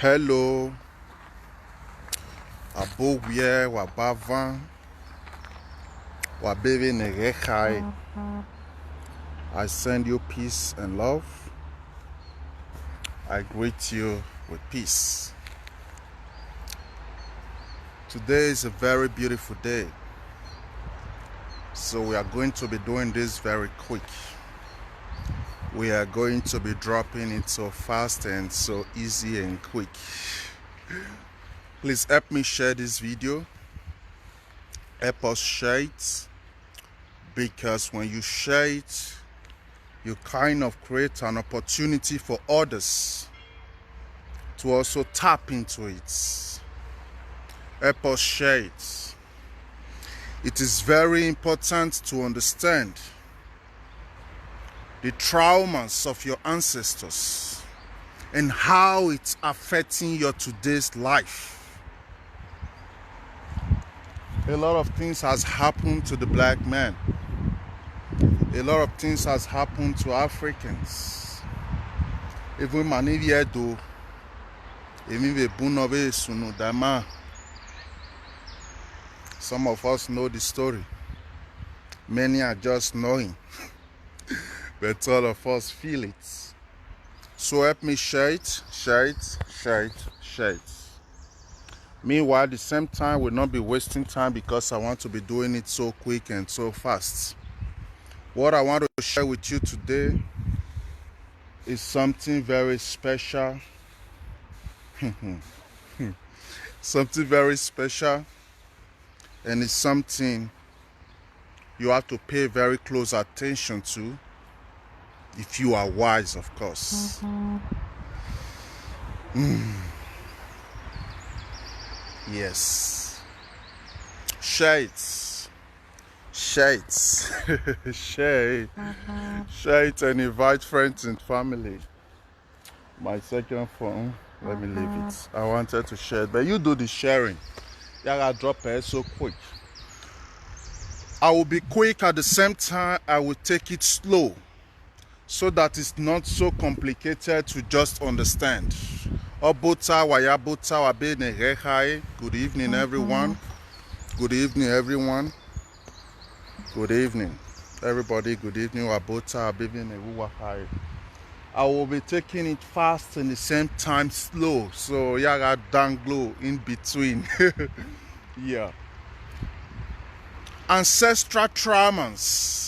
Hello, Abouye, Wabavan, Wabebe Negechai. I send you peace and love. I greet you with peace. Today is a very beautiful day. So we are going to be doing this very quick. We are going to be dropping it so fast and so easy and quick. Please help me share this video. Help us share it, because when you share it, you kind of create an opportunity for others to also tap into it. Help us share it. It is very important to understand the traumas of your ancestors and how it's affecting your today's life. A lot of things has happened to the black man. A lot of things has happened to Africans. Even Maniviedo, some of us know the story. Many are just knowing. But all of us feel it. So help me share it, share it, share it, share it. Meanwhile, at the same time, we'll not be wasting time because I want to be doing it so quick and so fast. What I want to share with you today is something very special. Something very special, and it's something you have to pay very close attention to if you are wise, of course. Yes. Share it. Share it. Share it. Share it and invite friends and family. My second phone, let me leave it. I wanted to share it, but you do the sharing. You gotta drop it so quick. I will be quick at the same time. I will take it slow so that it's not so complicated to just understand. Good evening, everyone. Good evening, everyone. Good evening, everybody. Good evening. I will be taking it fast and the same time slow. So yeah, danglo in between. Yeah. Ancestral traumas.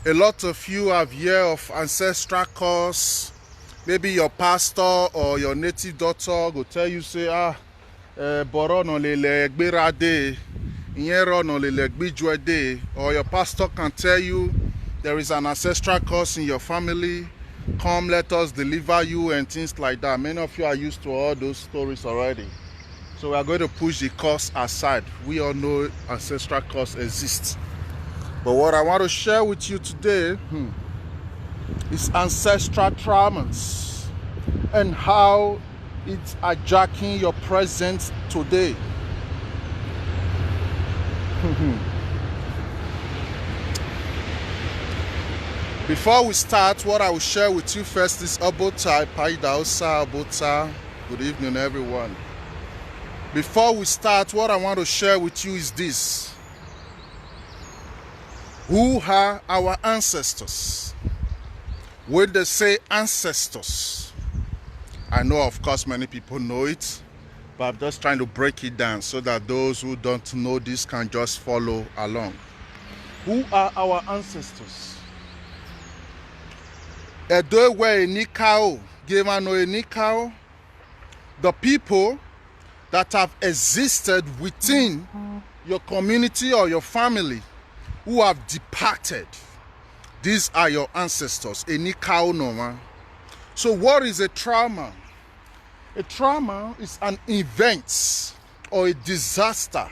A lot of you have heard of Ancestral Course. Maybe your pastor or your native doctor will tell you, say, boro no lele gbirade, inyero no lele gbijwede, or your pastor can tell you there is an ancestral curse in your family. Come, let us deliver you and things like that. Many of you are used to all those stories already. So we are going to push the curse aside. We all know ancestral curse exists. But what I want to share with you today is ancestral traumas and how it's hijacking your present today. Before we start, what I will share with you first is Obota, Paidausa, Obota. Good evening, everyone. Before we start, what I want to share with you is this. Who are our ancestors? When they say ancestors, I know, of course, many people know it, but I'm just trying to break it down so that those who don't know this can just follow along. Who are our ancestors? The people that have existed within your community or your family who have departed. These are your ancestors. So what is a trauma? A trauma is an event or a disaster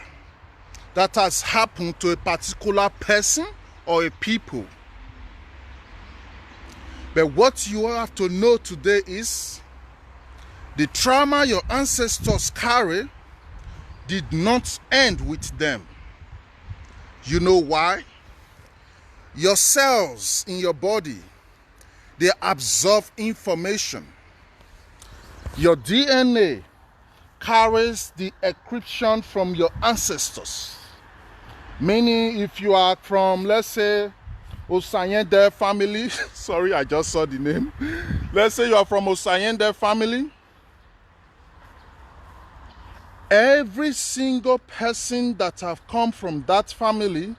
that has happened to a particular person or a people. But what you have to know today is the trauma your ancestors carry did not end with them. You know why? Your cells in your body, they absorb information. Your DNA carries the encryption from your ancestors. Meaning, if you are from, let's say, Osayende family, sorry, I just saw the name. Let's say you are from Osayende family. Every single person that have come from that family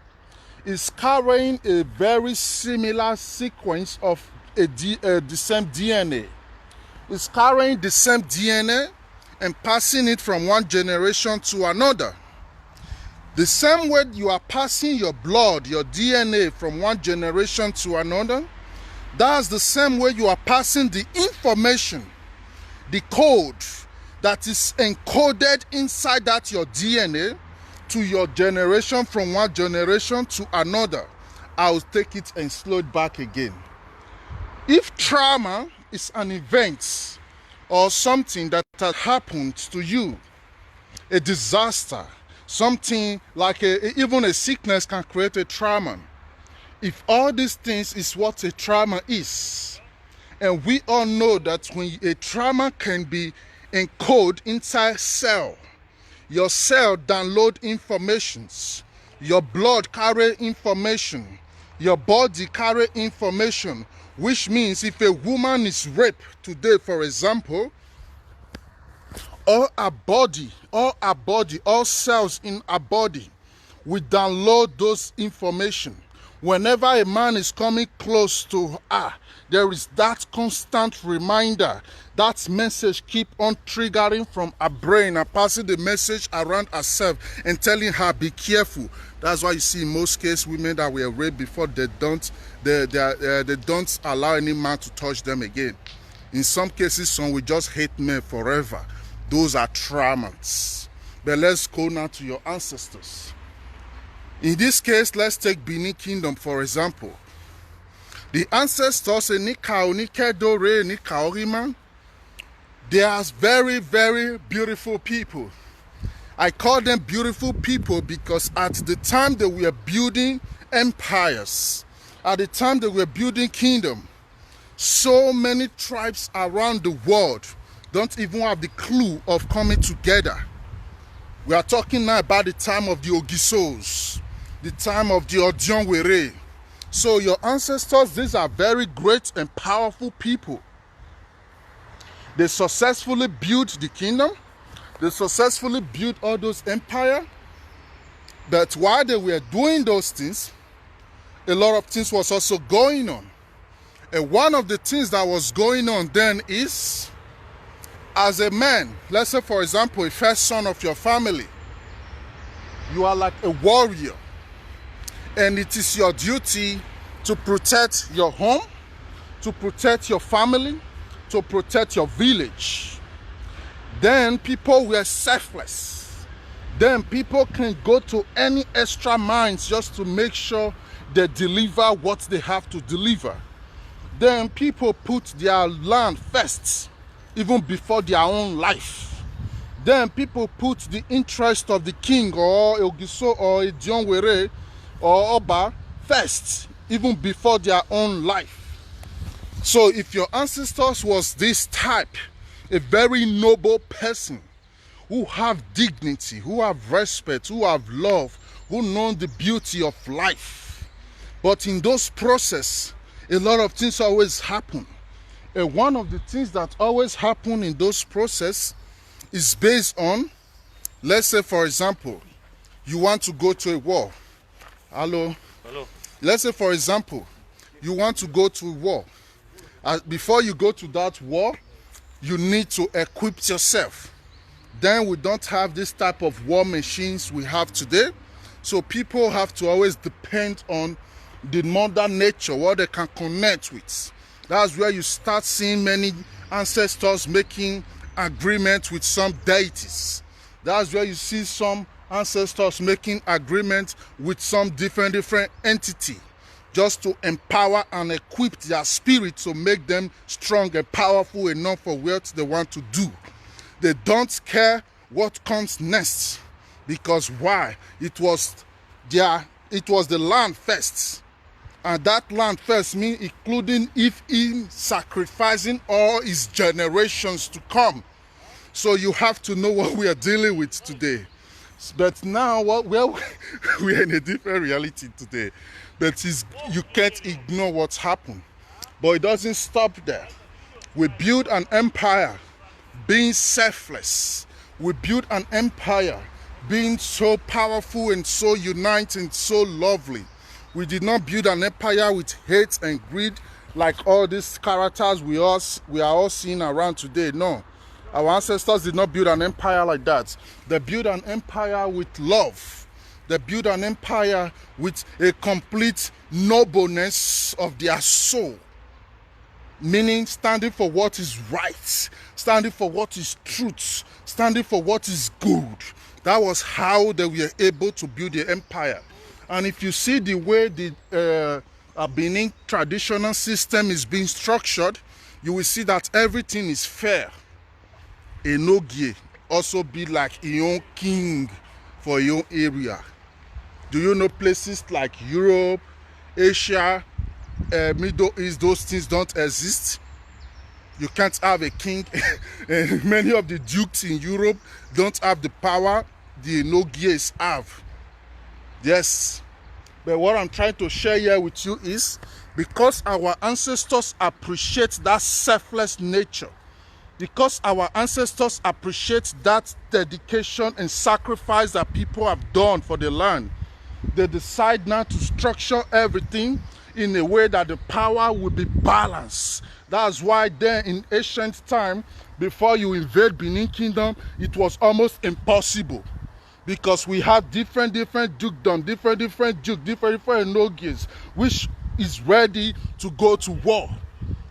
is carrying a very similar sequence of the same DNA. It's carrying the same DNA and passing it from one generation to another. The same way you are passing your blood, your DNA from one generation to another, that's the same way you are passing the information, the code that is encoded inside that your DNA to your generation from one generation to another. I'll take it and slow it back again. If trauma is an event or something that has happened to you, a disaster, something like even a sickness can create a trauma. If all these things is what a trauma is, and we all know that when a trauma can be encoded inside cell, your cell download informations, your blood carry information, your body carry information, which means if a woman is raped today, for example, all cells in her body will download those information. Whenever a man is coming close to her, there is that constant reminder. That message keep on triggering from her brain and passing the message around herself and telling her, be careful. That's why you see in most cases women that were raped before, they don't allow any man to touch them again. In some cases, some will just hate men forever. Those are traumas. But let's go now to your ancestors. In this case, let's take Benin Kingdom for example. The ancestors, they are very, very beautiful people. I call them beautiful people because at the time they were building empires, at the time they were building kingdom, so many tribes around the world don't even have the clue of coming together. We are talking now about the time of the Ogisos, the time of the Odionwere. So your ancestors, these are very great and powerful people. They successfully built the kingdom. They successfully built all those empires. But while they were doing those things, a lot of things was also going on. And one of the things that was going on then is, as a man, let's say for example, a first son of your family, you are like a warrior. And it is your duty to protect your home, to protect your family, to protect your village. Then people were selfless. Then people can go to any extra miles just to make sure they deliver what they have to deliver. Then people put their land first, even before their own life. Then people put the interest of the king or Ogiso or Odionwere or Oba first, even before their own life. So if your ancestors was this type, a very noble person, who have dignity, who have respect, who have love, who know the beauty of life, but in those process, a lot of things always happen. And one of the things that always happen in those process is based on, let's say for example, you want to go to a war. Hello? Hello. Let's say for example, you want to go to a war. Before you go to that war, you need to equip yourself. Then we don't have this type of war machines we have today. So people have to always depend on the mother nature, what they can connect with. That's where you start seeing many ancestors making agreements with some deities. That's where you see some ancestors making agreements with some different entity, just to empower and equip their spirit to make them strong and powerful enough for what they want to do. They don't care what comes next, because why? It was the land first. And that land first means including if in sacrificing all his generations to come. So you have to know what we are dealing with today. But now, we're in a different reality today. But you can't ignore what's happened. But it doesn't stop there. We build an empire being selfless. We build an empire being so powerful and so united and so lovely. We did not build an empire with hate and greed like all these characters we are all seeing around today. No. Our ancestors did not build an empire like that. They built an empire with love. They built an empire with a complete nobleness of their soul. Meaning standing for what is right, standing for what is truth, standing for what is good. That was how they were able to build the empire. And if you see the way the Benin traditional system is being structured, you will see that everything is fair. Enogie also be like your own king for your area. Do you know places like Europe, Asia, Middle East, those things don't exist? You can't have a king. Many of the dukes in Europe don't have the power the Enogies have. Yes. But what I'm trying to share here with you is because our ancestors appreciate that selfless nature, because our ancestors appreciate that dedication and sacrifice that people have done for the land, they decide now to structure everything in a way that the power will be balanced. That's why then in ancient time, before you invade Benin Kingdom, it was almost impossible. Because we have different dukedom, different Enogies, which is ready to go to war.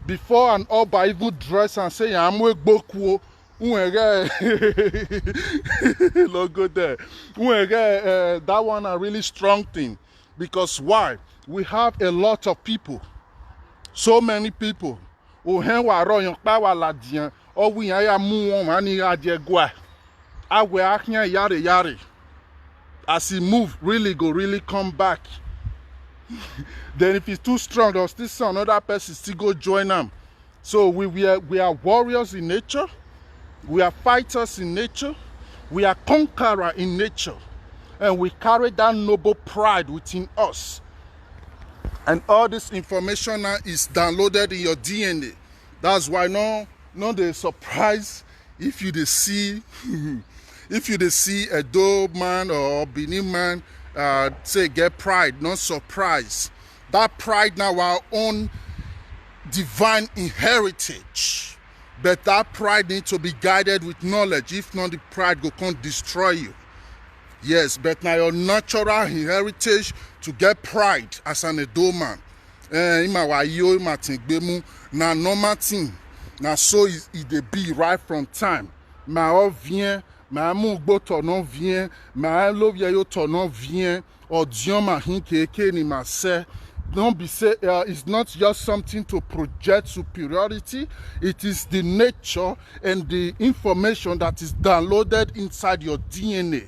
Before an Oba even dress and say, I'm with Boku, logo there. That one a really strong thing. Because why? We have a lot of people. So many people. As he move, really come back. Then if he's too strong, there's still another person still go join them. So we are warriors in nature. We are fighters in nature. We are conquerors in nature. And we carry that noble pride within us. And all this information now is downloaded in your DNA. That's why no they surprise if you see if you see a Edo man or Benin man say get pride, not surprise. That pride now our own divine heritage. But that pride needs to be guided with knowledge. If not, the pride will come destroy you. Yes, but now your natural heritage to get pride as an Edo man. Na normal thing. Na so it be right from time. Ma o vient, ma mu gbo tonon vient, ma lo vieyo tonon vient, or dion ma hin keke ni ma se. Don't be say it's not just something to project superiority. It is the nature and the information that is downloaded inside your DNA.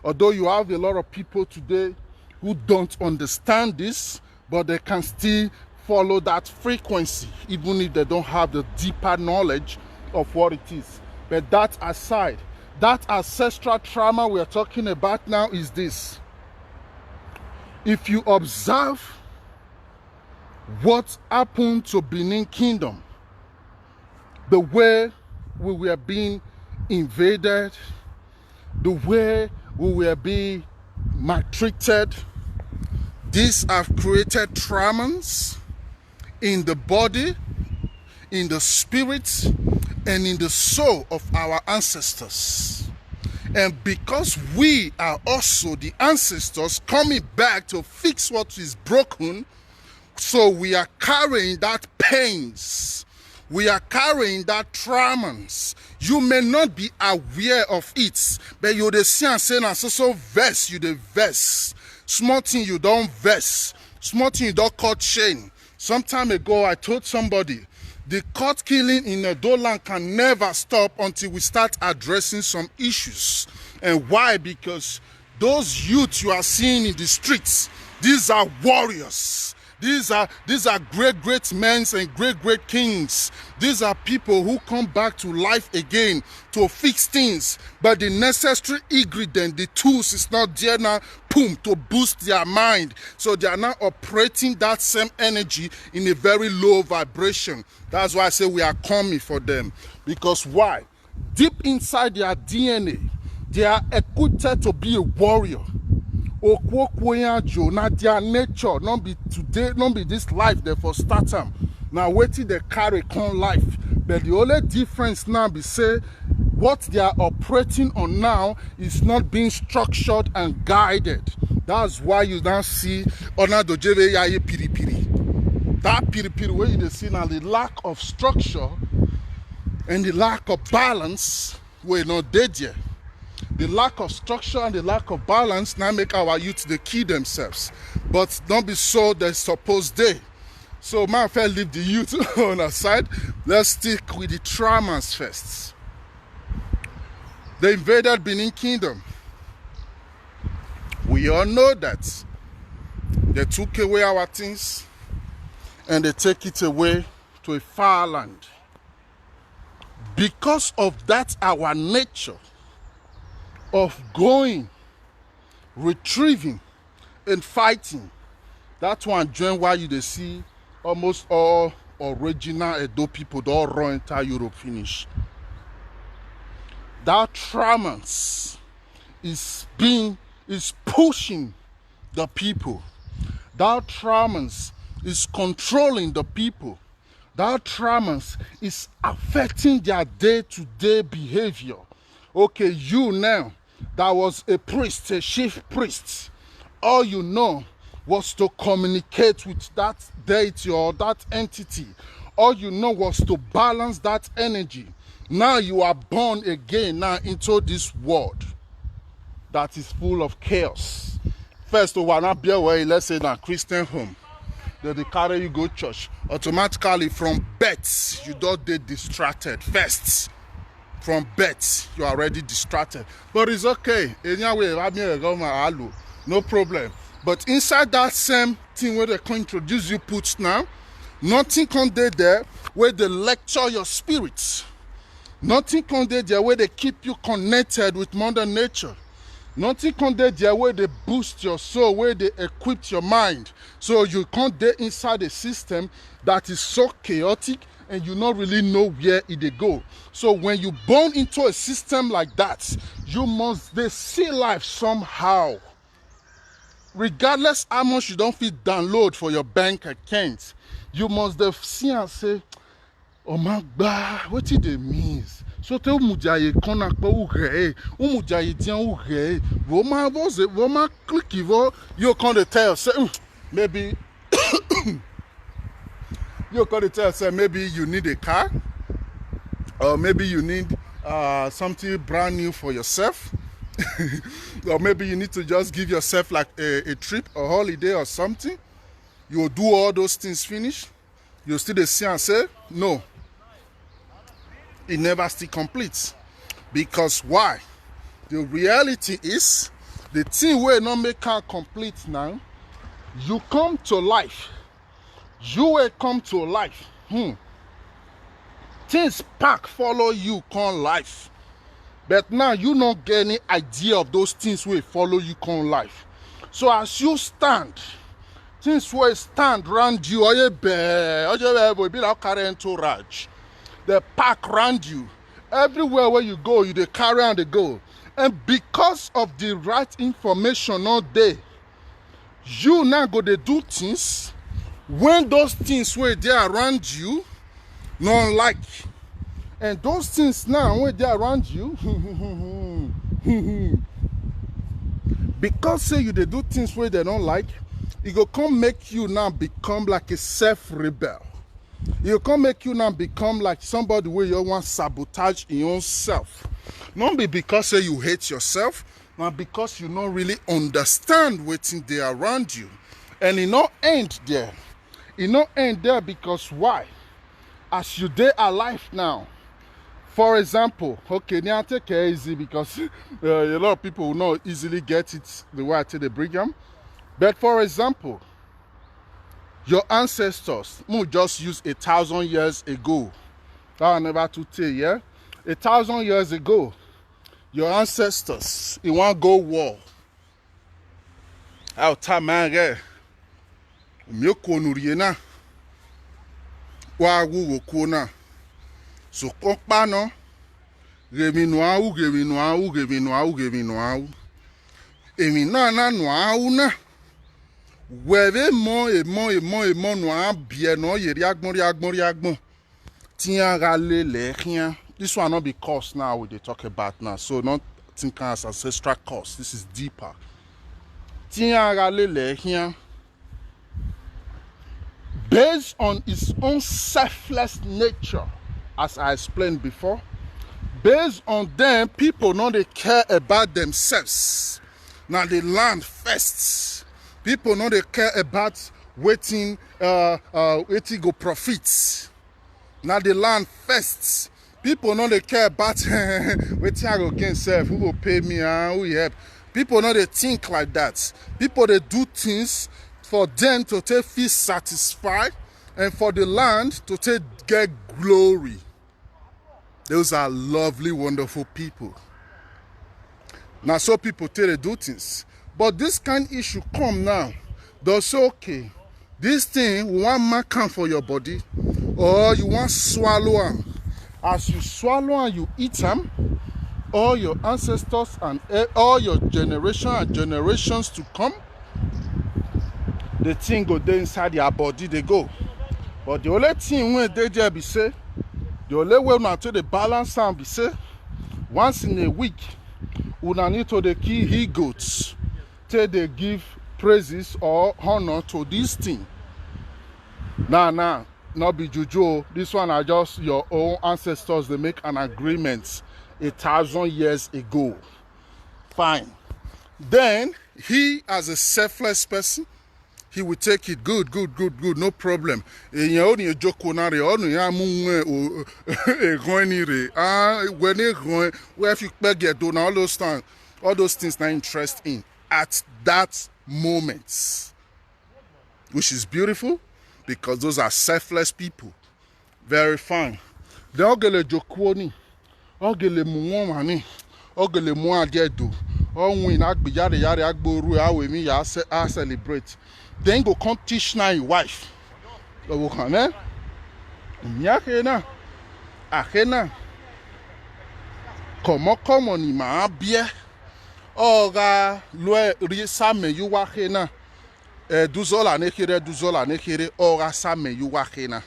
Although you have a lot of people today who don't understand this, but they can still follow that frequency, even if they don't have the deeper knowledge of what it is. But that aside, that ancestral trauma we are talking about now is this. If you observe what happened to Benin Kingdom, the way we were being invaded, the way we were being maltreated, these have created traumas in the body, in the spirit, and in the soul of our ancestors. And because we are also the ancestors coming back to fix what is broken, so we are carrying that pains. We are carrying that traumas. You may not be aware of it, but you dey see and say, so verse, you dey verse. Small thing you don't verse. Small thing you don't cut chain. Some time ago, I told somebody, the court killing in Edo land can never stop until we start addressing some issues. And why? Because those youth you are seeing in the streets, these are warriors. These are great men and great kings. These are people who come back to life again to fix things. But the necessary ingredient, the tools is not there now, boom, to boost their mind. So they are now operating that same energy in a very low vibration. That's why I say we are coming for them. Because why? Deep inside their DNA, they are equipped to be a warrior. Now their nature, not be today, not be this life, therefore start them. Now waiting they carry con life. But the only difference now be say what they are operating on now is not being structured and guided. That's why you now see Onado Jeve Yaye Piri Piri. That Piri Piri where you see now the lack of structure and the lack of balance we're not dead yet. The lack of structure and the lack of balance now make our youth they kill themselves. But don't be so they suppose they. So man, if I leave the youth on our side, let's stick with the traumas first. They invaded Benin Kingdom. We all know that. They took away our things and they take it away to a far land. Because of that, our nature of going, retrieving, and fighting. That's one join why you see almost all original Edo people that all run entire Europe finish. That traumas is pushing the people. That traumas is controlling the people. That traumas is affecting their day-to-day behavior. Okay, you now, that was a priest, a chief priest. All you know was to communicate with that deity or that entity. All you know was to balance that energy. Now you are born again now into this world that is full of chaos. First, to wanna be away, let's say in a Christian home. They carry you go church. Automatically from birth, you don't get distracted. First. From birth, you are already distracted. But it's okay. No problem. But inside that same thing where they can introduce you put now, nothing can be there where they lecture your spirits. Nothing can be there where they keep you connected with Mother Nature. Nothing can be there where they boost your soul, where they equip your mind. So you can't be inside a system that is so chaotic and you don't really know where it go. So when you born into a system like that, you must see life somehow. Regardless how much you don't feel download for your bank account, you must see and say, oh my God, what did it mean? So tell mujaye kona pa uhe, umujaye dian uhe, woma voze, woma click you can't tell, say, maybe you can tell, say maybe you need a car, or maybe you need something brand new for yourself, or maybe you need to just give yourself like a trip, a holiday or something. You will do all those things finish. You still see and say, no, it never still completes. Because why? The reality is, the thing will not make her complete now. You come to life. You will come to life. Things pack follow you come life. But now you don't get any idea of those things will follow you come life. So as you stand, things will stand around you. They pack around you. Everywhere where you go, you they carry and they go. And because of the right information all day, you now go to do things when those things were there around you, not like. And those things now when they're around you, because say you they do things where they don't like, it will come make you now become like a self-rebel. It will come make you now become like somebody where you want sabotage in yourself. Not be because say you hate yourself, not because you don't really understand what's there around you. And it not end there. It not end there because why? As you day alive now. For example, okay, now take it easy because a lot of people will not easily get it the way I tell the Brigham. But for example, Your ancestors, who just used 1,000 years ago. That was never to tell, yeah? 1,000 years ago, your ancestors, in one go war. Out tamare, myoko nuriena, wa wu kona. So kokpa no, gemi noau, gemi noau, gemi noau, gemi noau. Emi na noau na. Weve mo noa bien no yeri agbon. Tian rale le rien. This one not be course now we they talk about now. So not think as ancestral course. This is deeper. Tian rale le rien. Based on its own selfless nature, as I explained before, based on them, people know they care about themselves. Now they land first. People know they care about waiting go profits. Now they land first. People know they care about waiting I go gain self, who will pay me and who help. People know they think like that. People they do things for them to feel satisfied and for the land to get glory. Those are lovely, wonderful people. Now, so people tell they do things. But this kind of issue come now. They'll say, okay, this thing, we want man come for your body, or you want swallow them. As you swallow and you eat them, all your ancestors and all your generation and generations to come, the thing go there inside their body, they go. But the only thing when they there be say, the only way now to the balance and be say, once in a week, we need to the kill he goats, till they give praises or honor to this thing. Nah, not be juju. This one are just your own ancestors. They make an agreement 1,000 years ago. Fine. Then he, as a selfless person, he will take it good, no problem. When you get all those things not interest in at that moment, which is beautiful because those are selfless people. Very fine. Then ogele jokwoni, ogele muwani, ogele muadedo, win agbe yare agboru awemi ya celebrate. Then go come teach now your wife. Go come, eh? Nyakena, akena. Come on, ma bie. Oga lue ri same you wakena. Duzola nekere, ora same you wakena.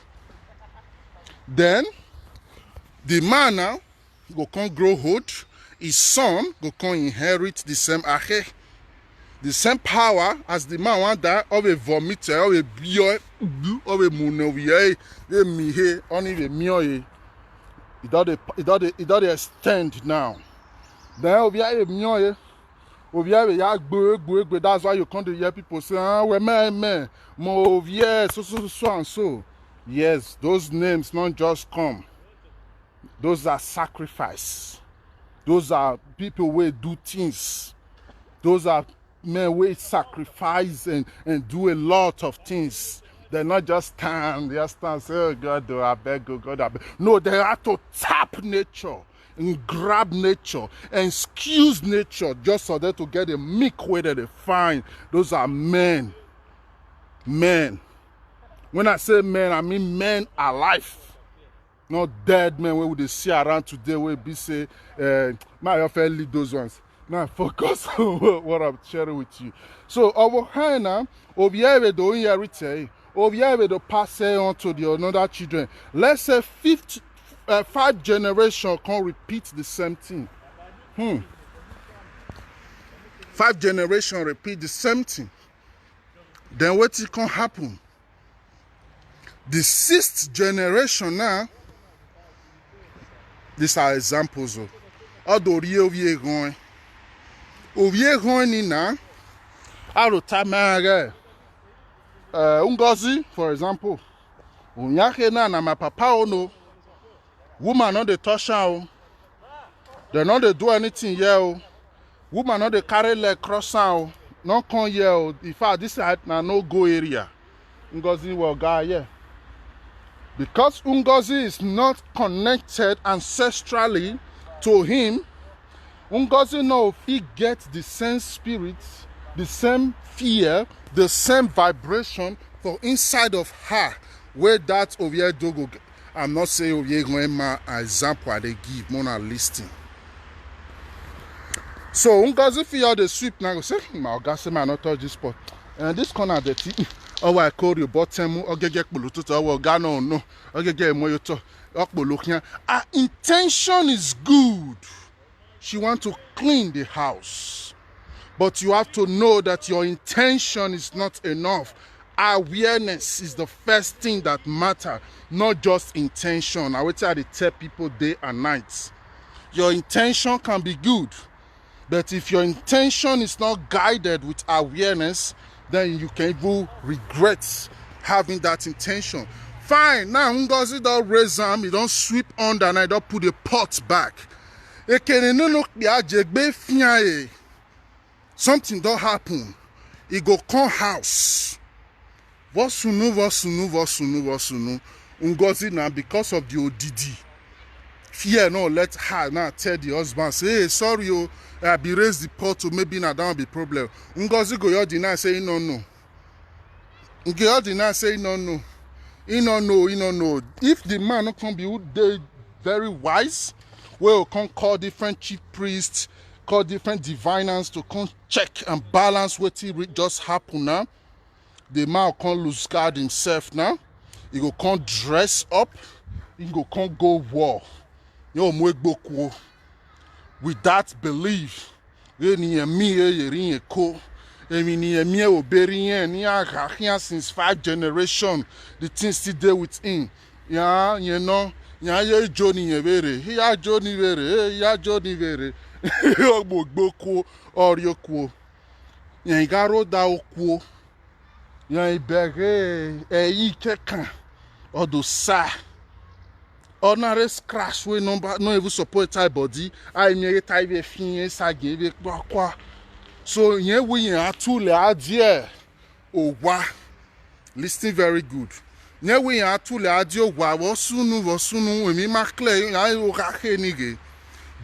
Then the man now go come grow old. His son go come inherit the same ache. The same power as the man want that of a vomiter, of a bio, of a monovia, a mihe, only the mioe. It does extend now. Then over a mioe, over a yak, that's why you come to hear people say, ah, we man, move, yes, so and so. Yes, those names not just come. Those are sacrifice. Those are people who do things. Those are men will sacrifice and do a lot of things. They're not just stand, they just stand, say, oh God, I beg, oh God, I beg. No, they have to tap nature and grab nature and excuse nature just so that to get a meek way that they find. Those are men. Men. When I say men, I mean men alive. Not dead men where we see around today where we say, my often leave those ones. Now focus on what I'm sharing with you. So over here now, over here do inherit, over here do pass on to the another children. Let's say 5 generations can repeat the same thing. 5 generations repeat the same thing. Then what it can happen? The 6th generation now. These are examples of although ovie going. Ovie going na arotamare ungozi, for example. Unyake na my papa ono. Woman not the touch out. They not they do anything here. Woman not they carry leg cross out. Not come here. In fact, this side na no go area. Ngozi will guy, yeah. Because Ngozi is not connected ancestrally to him, Ngozi know if he gets the same spirit, the same fear, the same vibration for inside of her, where that Ovie Dogo, I'm not saying Ovie Goema example they give, more listing. So Ngozi feel the sweep now go say, my God say man not touch this spot. And this corner dirty. Oh, I call you bottom, or get Bulutu, or Gano, no, or get Moyoto, or her intention is good. She wants to clean the house. But you have to know that your intention is not enough. Awareness is the first thing that matters, not just intention. I will try to tell people day and night. Your intention can be good, but if your intention is not guided with awareness, then you can even regret having that intention. Fine, now Ngozi don't raise them, he don't sweep under and I don't put the pot back. Something don't happen. He go come house. Vosunu. Ngozi now because of the ODD. Fear no let her now tell the husband say, hey, sorry, I be raise the pot to maybe now that will be problem. Ngozi go your deny say no. Ngozi deny say no. He no know. If the man not come be they very wise, we'll come call different chief priests, call different diviners to come check and balance what just happened now. The man can't lose guard himself now. He go come dress up. He go come go war. With that belief, since 5 generations, the things still there within. Yeah, you know, yeah, Johnny Vere, yeah, Johnny Vere, yeah, Johnny Vere, or your quo. Yeah, garo da okwo. Yeah, bege, kekan, or do sa. Ordinary scratch we no even support type body. I may type a fin sa give it kwa. So yeah we are too adie o wa. Listening very good. Yeah we are too adie wa wasunu we mi makle I o kake nige.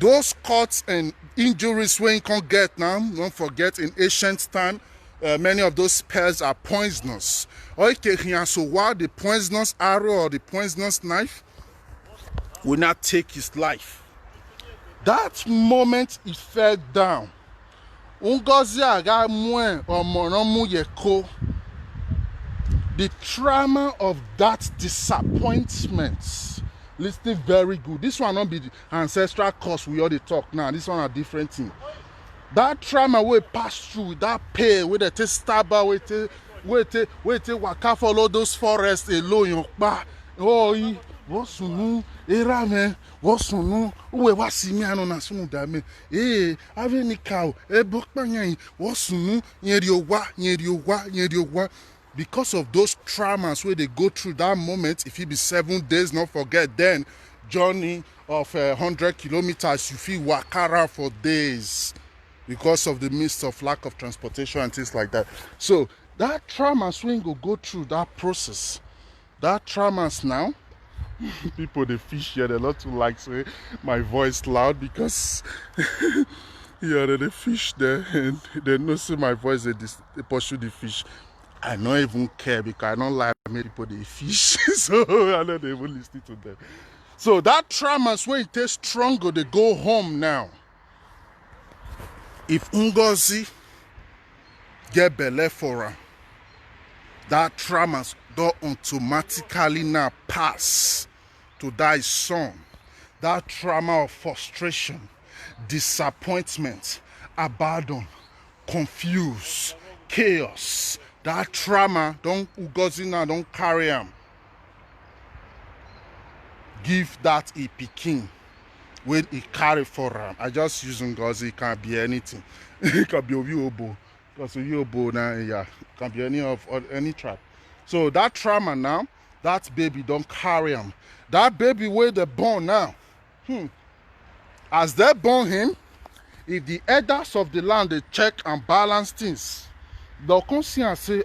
Those cuts and injuries we can't get now. Don't forget in ancient time, many of those spells are poisonous. So while the poisonous arrow or the poisonous knife will not take his life. That moment he fell down. The trauma of that disappointment. Listen very good. This one not be the ancestral course we already talk now. This one a different thing. That trauma we pass through, that pain, we take stabber, we take waka follow those forests alone. Oh, Wasunu, Erame, Wasunu, uwe wasimi ano na sunu dame. Aveni cow, bokpanyan, Wasunu, nyeriowa. Because of those traumas where they go through that moment, if it be 7 days, not forget, then journey of 100 kilometers, you feel wakara for days because of the midst of lack of transportation and things like that. So that traumas when you go through that process, that traumas now, people they fish here, they lot to like say my voice loud because yeah, they fish there and they know see my voice, they pursue the fish. I don't even care because I don't like many people they fish, so I don't even listen to them. So that traumas when it takes stronger, they go home now. If Ngozi get belle for her, that traumas don't automatically now pass to that son. That trauma of frustration, disappointment, abandon, confused, chaos. That trauma don't Ngozi now don't carry him. Give that a pikin when he carry for him. I just use Ngozi, it can be anything. It can be Obi-Obo. Because Obi-Obo now, yeah, it can be any tribe. So that trauma now, that baby don't carry him. That baby where they born now. As they born him, if the elders of the land they check and balance things, they'll come see and say,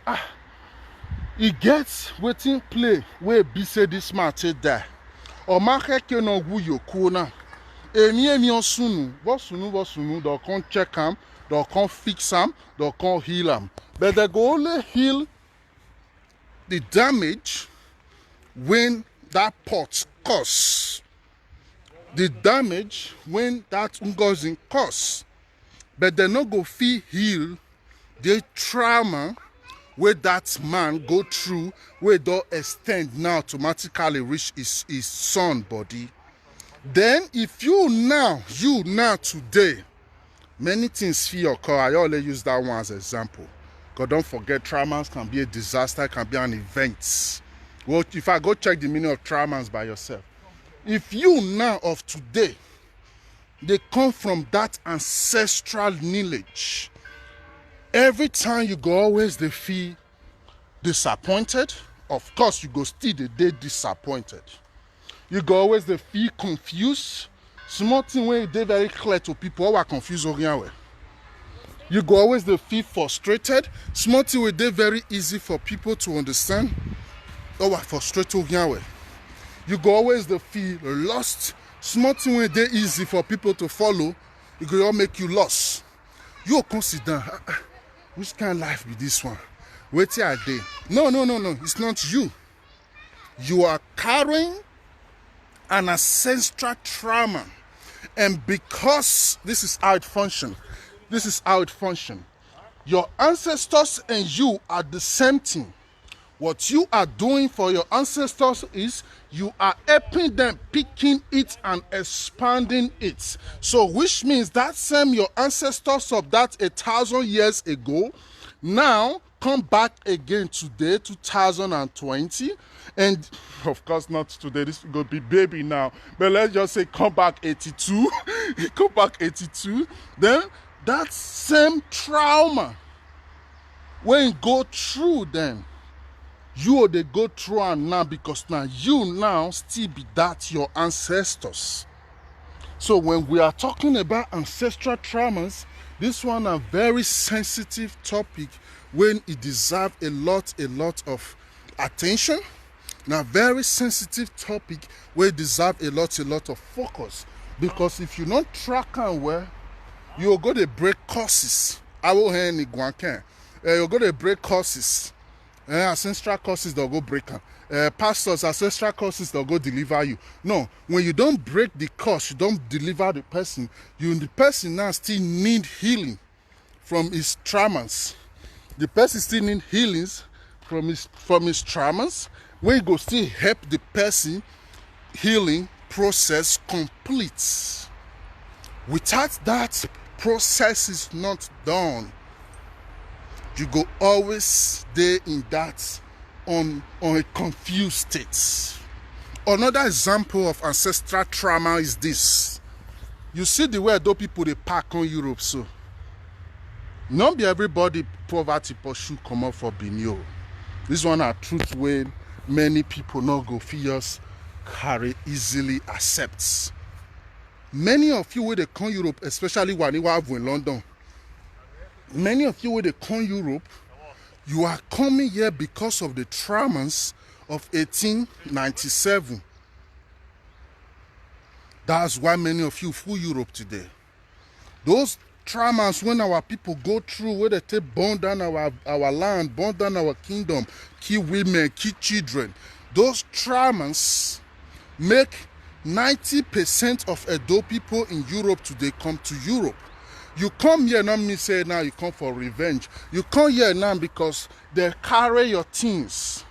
e gets wetin play wey be say this man take die ọma keke na ogwu yokuo na emi osunu they'll come check am, they'll come fix am, they'll come heal am, but they go only heal the damage when that pot cause, the damage when that ngozi cause, but they no go fit heal the trauma where that man go through, where don't extend now automatically reach his son body. Then if you now today, many things fit occur. I always use that one as an example. Because don't forget, traumas can be a disaster, can be an event. Well, if I go check the meaning of traumas by yourself, if you now of today, they come from that ancestral lineage, every time you go always they feel disappointed. Of course, you go still the day disappointed. You go always they feel confused. Small thing when they very clear to people who are confused or you go always they feel frustrated. Small thing when they very easy for people to understand or are frustrated. You go always they feel lost. Small thing when they easy for people to follow, it go all make you lost. You consider which kind of life be this one? Wait here day. No, it's not you. You are carrying an ancestral trauma. And because this is how it functions, your ancestors and you are the same thing. What you are doing for your ancestors is you are helping them, picking it and expanding it. So which means that same your ancestors of that 1,000 years ago now come back again today, 2020. And of course not today, this will be baby now. But let's just say come back 82. Come back 82. Then that same trauma when you go through them, you they go through and now because now you now still be that your ancestors. So when we are talking about ancestral traumas, this one a very sensitive topic when it deserves a lot of attention. Now very sensitive topic where it deserves a lot of focus. Because if you don't track and well, you'll go to break courses. I will hear any guancan. You'll go to break courses. Ancestral courses they'll go break them. Pastors, ancestral courses they'll go deliver you. No, when you don't break the course, you don't deliver the person. The person now still need healing from his traumas. The person still need healings from his traumas. When you go still help the person healing process complete. Without that process is not done, you go always stay in that on a confused state. Another example of ancestral trauma is this. You see the way those people they pack on Europe, so not be everybody poverty pursue come up for Benin. This one are truth way many people not go fears carry easily accepts. Many of you where they come Europe, especially when you have in London. Many of you where they come Europe, you are coming here because of the traumas of 1897. That's why many of you full Europe today. Those traumas when our people go through, where they take burn down our land, burn down our kingdom, kill women, kill children. Those traumas make 90% of adult people in Europe today come to Europe. You come here, not me say now you come for revenge. You come here now because they carry your things.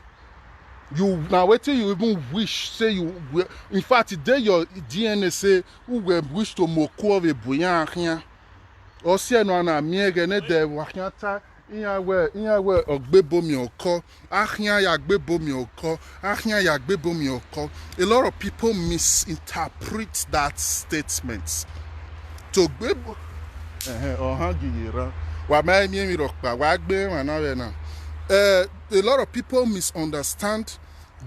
You now wait till you even wish, say you will. In fact, today your DNA say who will wish to moko of a buyan. Or say no na miege ne de wakiata inya we ogbebo mi oko ahia ya gbebo mi oko ahia ya gbebo mi oko. A lot of people misinterpret that statement. To gbebo a lot of people misunderstand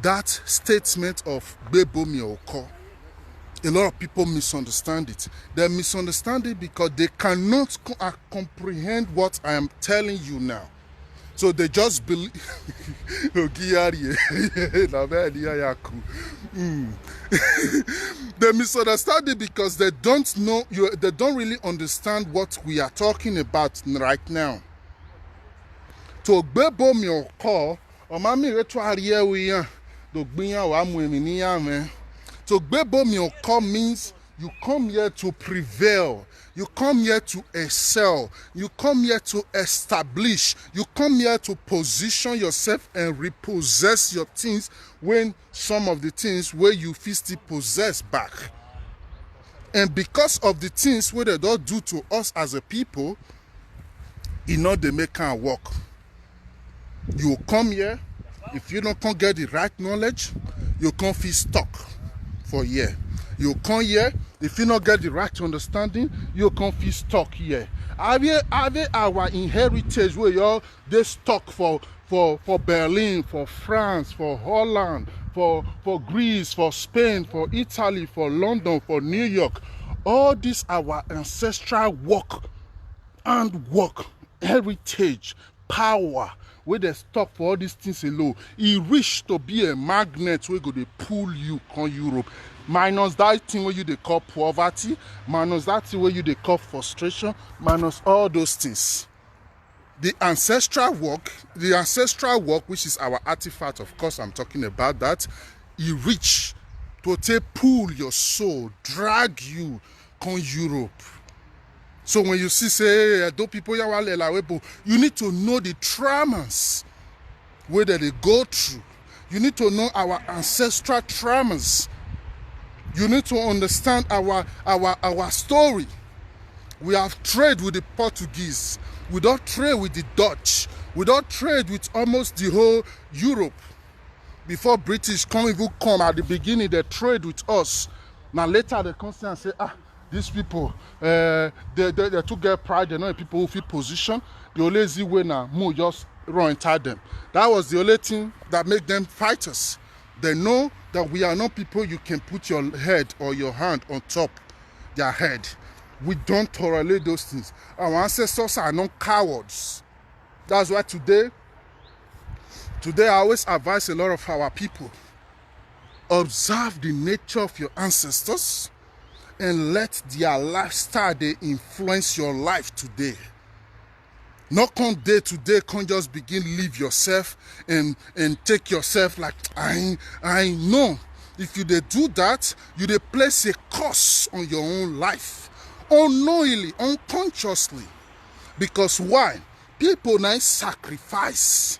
that statement of Bebomi Oko. A lot of people misunderstand it. They misunderstand it because they cannot comprehend what I am telling you now. So they just believe They misunderstand it because they don't know they don't really understand what we are talking about right now. To gbebo mi oko, o ma mi retu ariye we yan, do gbiyan wa mu emi ni yan me. To gbebo mi oko means you come here to prevail. You come here to excel. You come here to establish. You come here to position yourself and repossess your things when some of the things where you feel still possess back. And because of the things where they don't do to us as a people, you know they make can work. You come here, if you don't come get the right knowledge, you can't feel stuck for a year. You come here, if you don't get the right understanding, you can't feel stuck here. Have our inheritance where you they stuck for Berlin, for France, for Holland, for Greece, for Spain, for Italy, for London, for New York. All this our ancestral work and work, heritage, power, where they stuck for all these things alone. It reached to be a magnet where go they pull you on Europe. Minus that thing where you they call poverty, minus that thing where you they call frustration, minus all those things. The ancestral work, which is our artifact, of course, I'm talking about that, it reach to take pull your soul, drag you on Europe. So when you see say those people you need to know the traumas where they go through. You need to know our ancestral traumas. You need to understand our story. We have trade with the Portuguese. We don't trade with the Dutch. We don't trade with almost the whole Europe. Before British come at the beginning, they trade with us. Now later they come and say, these people, they took their pride. They're not people who feel position. The only easy way now, just run inside them. That was the only thing that made them fighters. They know that we are not people you can put your head or your hand on top their head. We don't tolerate those things. Our ancestors are not cowards. That's why today I always advise a lot of our people, observe the nature of your ancestors and let their lifestyle they influence your life today. Not come day to day, can't just begin live yourself and take yourself like I know. If you they do that, you they place a curse on your own life, unknowingly, unconsciously. Because why? People now sacrifice.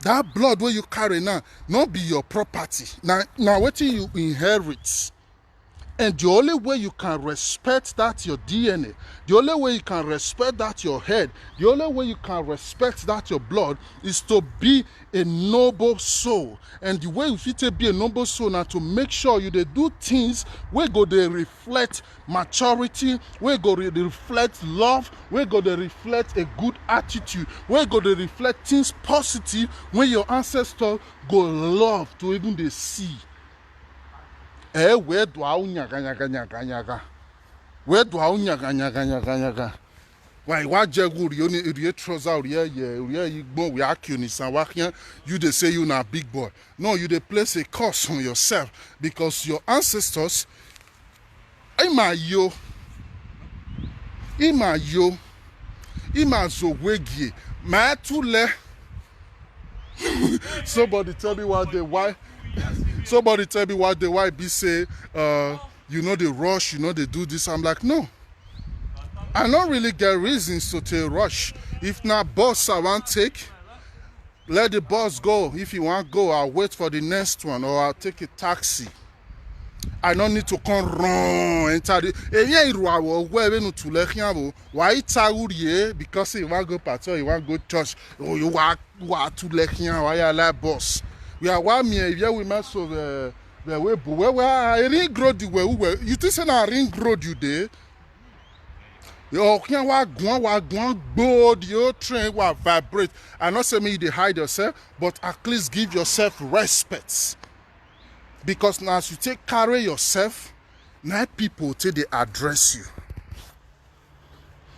That blood where you carry now, not be your property. Now what you inherit. And the only way you can respect that your DNA, the only way you can respect that your head, the only way you can respect that your blood is to be a noble soul. And the way you fit to be a noble soul now to make sure you they do things where go they reflect maturity, where go they reflect love, where go they reflect a good attitude, where go they reflect things positive when your ancestors go love to even they see. Where do I unyaga? Where do I unyaga? Why what jaguri you trouser you go we are you they say you not big boy. No, you they place a curse on yourself because your ancestors ima zowegi ma tule. Somebody tell me why. Somebody tell me why the YB say, you know they rush, you know they do this. I'm like, no. I don't really get reasons to take rush. If not boss I want take, let the boss go. If you want go, I'll wait for the next one or I'll take a taxi. I don't need to come run enter the why because you want go party, you want go church, or you want to why you like boss. We are 1 year we must of the way where ring road you were. You think say ring road you there? You can't walk board your train will vibrate. I not say me they hide yourself, but at least give yourself respect. Because now as you take carry yourself, now people till they address you.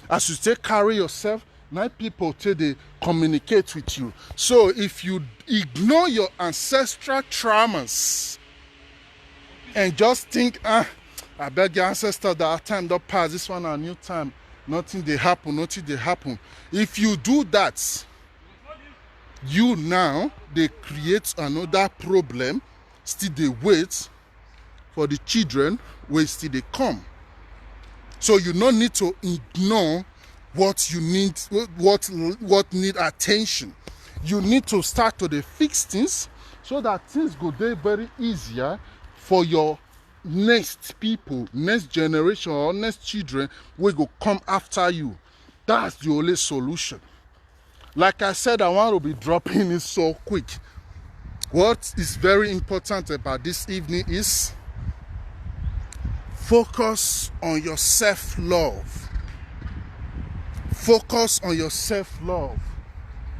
As you take carry yourself, Now people till they communicate with you. So if you ignore your ancestral traumas and just think, I beg your ancestors that our time don't pass, this one a new time, nothing they happen, nothing they happen. If you do that, you now they create another problem, still they wait for the children where still they come. So you don't need to ignore what you need, what need attention. You need to start to fix things so that things go there very easier for your next people, next generation or next children will go come after you. That's the only solution. Like I said, I want to be dropping it so quick. What is very important about this evening is focus on your self-love. Focus on your self-love.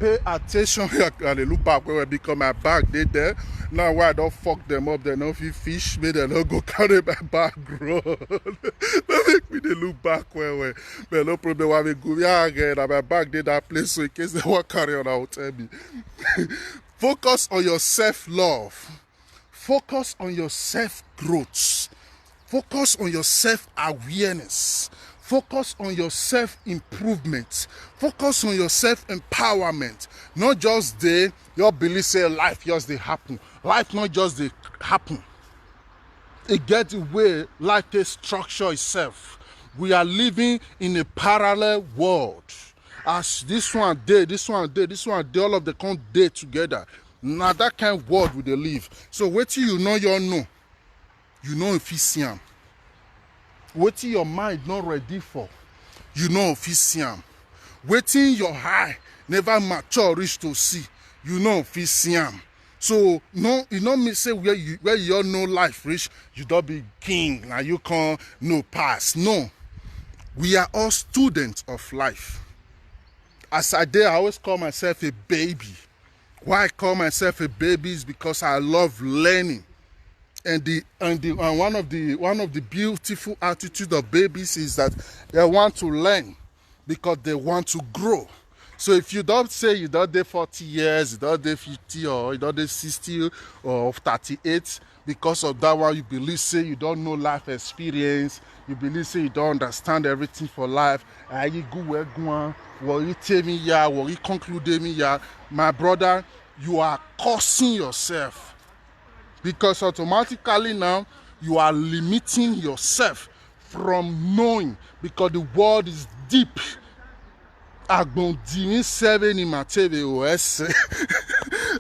Pay attention. I look back when I become my bag. They there. Now why I don't fuck them up, they don't feel fish, maybe they don't go carry my bag run. Don't make me they look back where. But no problem, why we go yeah again. My bag did that place, so in case they want carry on, I will tell me. Focus on your self-love. Focus on your self-growth. Focus on your self-awareness. Focus on your self-improvement. Focus on your self-empowerment. Not just the, your belief say life just they happen. Life not just they happen. It gets the way life they structure itself. We are living in a parallel world. As this one day, this one day, this one day, all of them come day together. Now that kind of world we they live. So wait till you know you know. You know if you see them. Wait till your mind not ready for. You know if you see them. Wait till your eye never mature reach to see. You know if you see them. So no, you know me say where you all know life reach, you don't be king. Now you can't no pass. No. We are all students of life. As I did, I always call myself a baby. Why I call myself a baby is because I love learning. And one of the beautiful attitudes of babies is that they want to learn because they want to grow. So if you don't say you don't do 40 years, you don't do 50 or you don't do 60 or 38, because of that one you believe say you don't know life experience, you believe say you don't understand everything for life, and you go where go worry tell me ya, worry conclude me ya, my brother, you are cursing yourself. Because automatically now you are limiting yourself from knowing, because the world is deep. Agbondimi se ni mateve oese.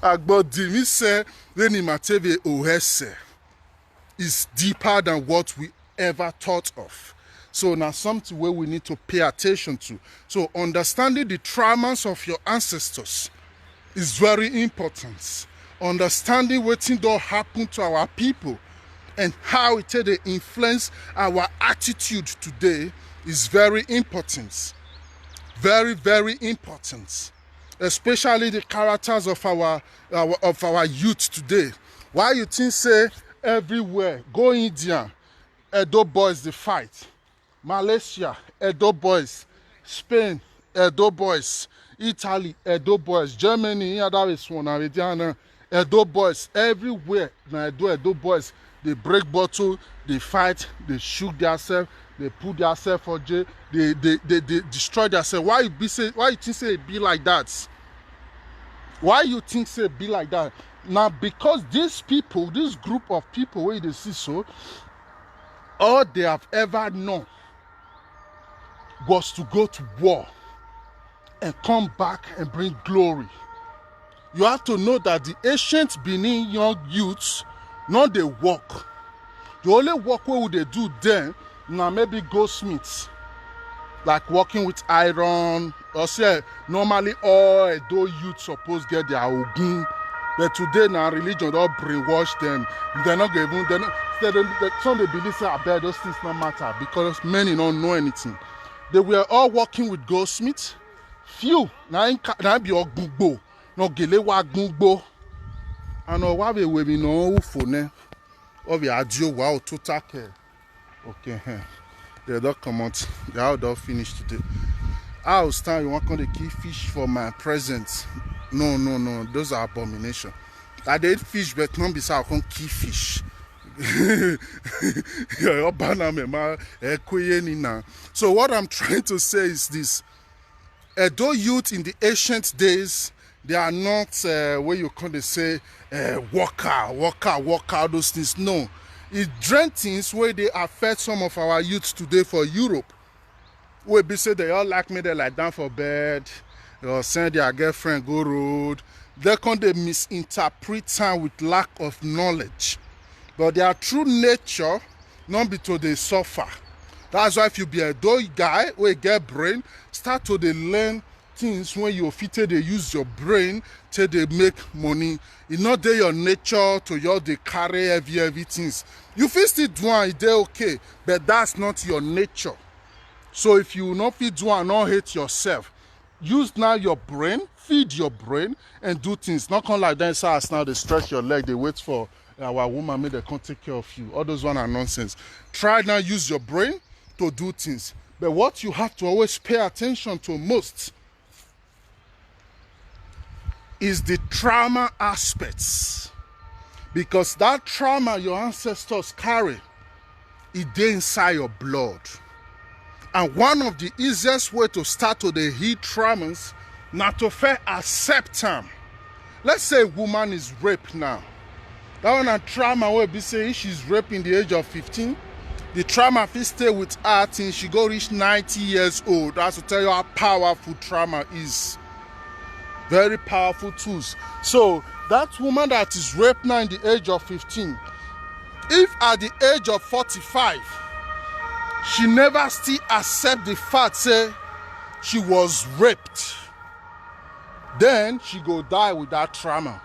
Agbondimi se ni mateve oese is deeper than what we ever thought of. So now something where we need to pay attention to. So understanding the traumas of your ancestors is very important. Understanding what things don't happen to our people and how it they influence our attitude today is very important. Very, very important. Especially the characters of our youth today. Why you think say everywhere, go India, Edo boys they fight. Malaysia, Edo boys. Spain, Edo boys. Italy, Edo boys. Germany, that is one. Edo boys everywhere. Now Edo boys, they break bottle, they fight, they shoot themselves, they put themselves for jail, they destroy themselves. Why you think say it be like that? Why you think say it be like that? Now because these people, this group of people where they see so, all they have ever known was to go to war and come back and bring glory. You have to know that the ancient Benin young youths, not they work. The only work what would they do then, now maybe goldsmiths, like working with iron, or say normally all Edo youths supposed get their ogun. But today now religion don't brainwash them. They're not even, some they believe say I bet those things not matter because many don't know anything. They were all working with goldsmiths. Few now be ogbugbo. No gele wa gbugbo and wa be we bi no ufo ne o bi adio wa o total care. Okay, they don't come out. They all don't finish today. I will stand, you want to kill fish for my present. No, no, no, those are abomination. I did fish, but not beside I can't kill fish. So what I'm trying to say is this. Though youth in the ancient days, they are not where you can say worker, those things. No. It drained things where they affect some of our youths today for Europe. Where be say they all like me, they lie down for bed, or send their girlfriend go road. They can they misinterpret time with lack of knowledge. But their true nature, not be to they suffer. That's why if you be a dull guy where you get brain, start to they learn things when you fit they use your brain till they make money. It's not there your nature to your they carry heavy things. You feel still do it, they okay, but that's not your nature. So if you not fit do and not hate yourself, use now your brain, feed your brain, and do things. Not come like that, so now they stretch your leg, they wait for our woman, maybe they can't take care of you. All those one are nonsense. Try now use your brain to do things. But what you have to always pay attention to most is the trauma aspects. Because that trauma your ancestors carry, it's inside your blood. And one of the easiest way to start to the heal traumas, not to fair accept them. Let's say a woman is raped now. That one a trauma where be say she's raped in the age of 15. The trauma will stay with her till she go reach 90 years old. That's to tell you how powerful trauma is. Very powerful tools. So that woman that is raped now in the age of 15, if at the age of 45, she never still accept the fact say she was raped, then she go die with that trauma.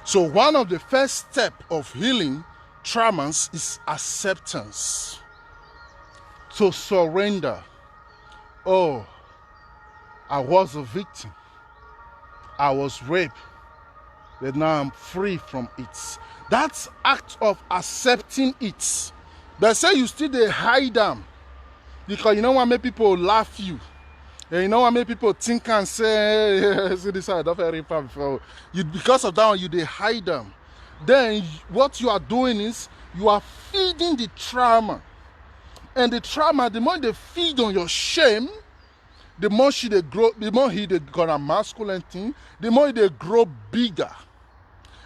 So one of the first steps of healing traumas is acceptance. To surrender. Oh, I was a victim. I was raped, but now I'm free from it. That's act of accepting it. But say you still they hide them, because you know what make people laugh you. And you know what make people think and say, hey, see this I don't very far before. You, because of that one, you they hide them. Then what you are doing is you are feeding the trauma. And the trauma, the more they feed on your shame, the more she they grow, the more he they got a masculine thing, the more they grow bigger.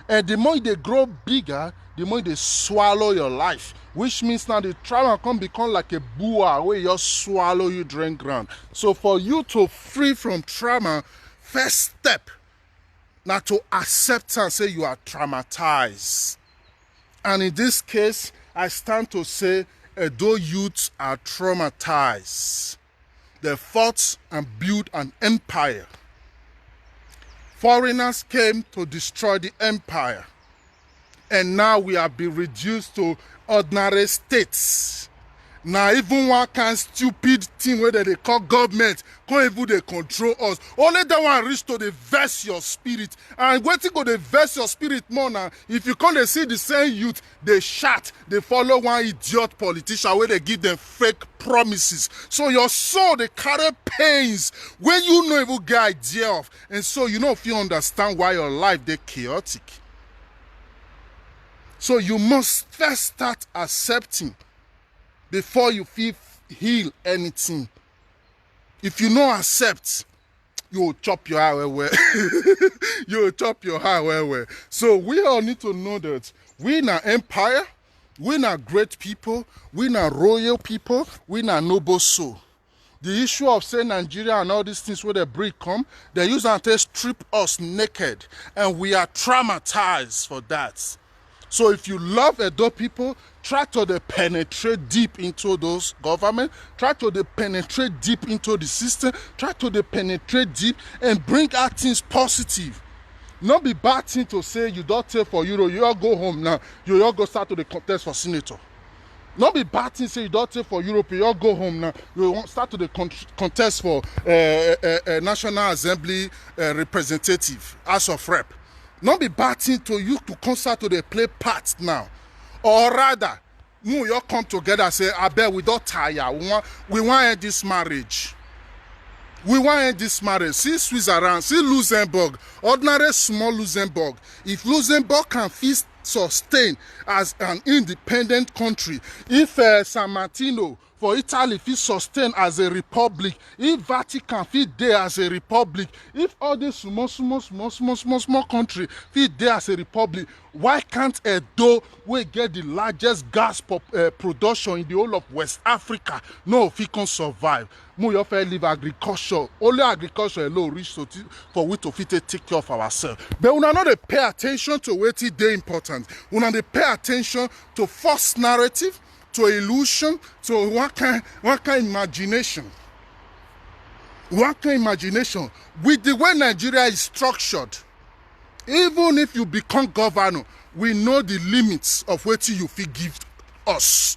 And the more they grow bigger, the more they swallow your life. Which means now the trauma can become like a boa where you swallow you drain ground. So for you to free from trauma, first step, now to accept and say you are traumatized. And in this case, I stand to say, Edo youths are traumatized. They fought and built an empire. Foreigners came to destroy the empire. And now we have been reduced to ordinary states. Now even one kind of stupid thing where they call government can't even they control us. Only that one reach to the verse your spirit. And waiting to the verse your spirit more now. If you can't see the same youth, they shout, they follow one idiot politician where they give them fake promises. So your soul they carry pains when you know even get idea of. And so you know if you understand why your life they chaotic. So you must first start accepting before you feel heal anything. If you don't accept, you will chop your eye well. You will chop your eye well. So we all need to know that we in an empire, we not great people, we not royal people, we not noble soul. The issue of saying Nigeria and all these things where they bring come, they use and they strip us naked, and we are traumatized for that. So if you love Edo people, try to penetrate deep into those government, try to penetrate deep into the system, try to penetrate deep and bring out things positive. Not be bad thing to say you don't take for Euro, you all go home now, you all go start to the contest for senator. Not be bad thing say you don't take for Europe, you all go home now, you won't start to the contest for National Assembly representative, House of Rep. Not be bad thing to you to come start to the play parts now. Or rather, you all come together and say, I bet we don't tire. We want to end this marriage. We want to end this marriage. See Switzerland, see Luxembourg, ordinary small Luxembourg. If Luxembourg can sustain as an independent country, if San Martino for Italy fit sustain as a republic, if Vatican fit there as a republic, if all these small country fit there as a republic, why can't Edo, we get the largest gas production in the whole of West Africa, no fit can survive? We often live agriculture. Only agriculture alone reach for we to fit take care of ourselves. But we not dey pay attention to what is important. We not dey pay attention to false narrative, to illusion, to what kind imagination. What kind imagination? With the way Nigeria is structured, even if you become governor, we know the limits of what you fit give us.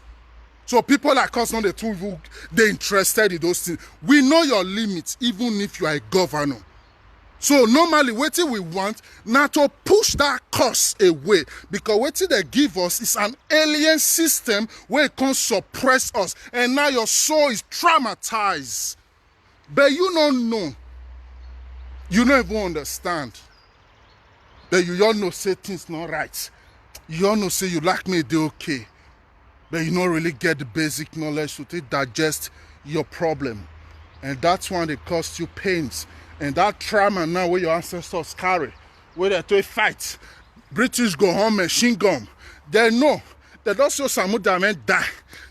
So people like us, not the two who they're interested in those things. We know your limits, even if you are a governor. So normally, what we want now to push that curse away, because what they give us is an alien system where it can suppress us, and now your soul is traumatized. But you don't know. You don't even understand. But you all know say things not right. You all know say you like me, they okay. But you don't really get the basic knowledge to digest your problem. And that's when they cause you pains. And that trauma now where your ancestors carry, where they to fight. British go home machine gun. They know. They don't say Samudame die.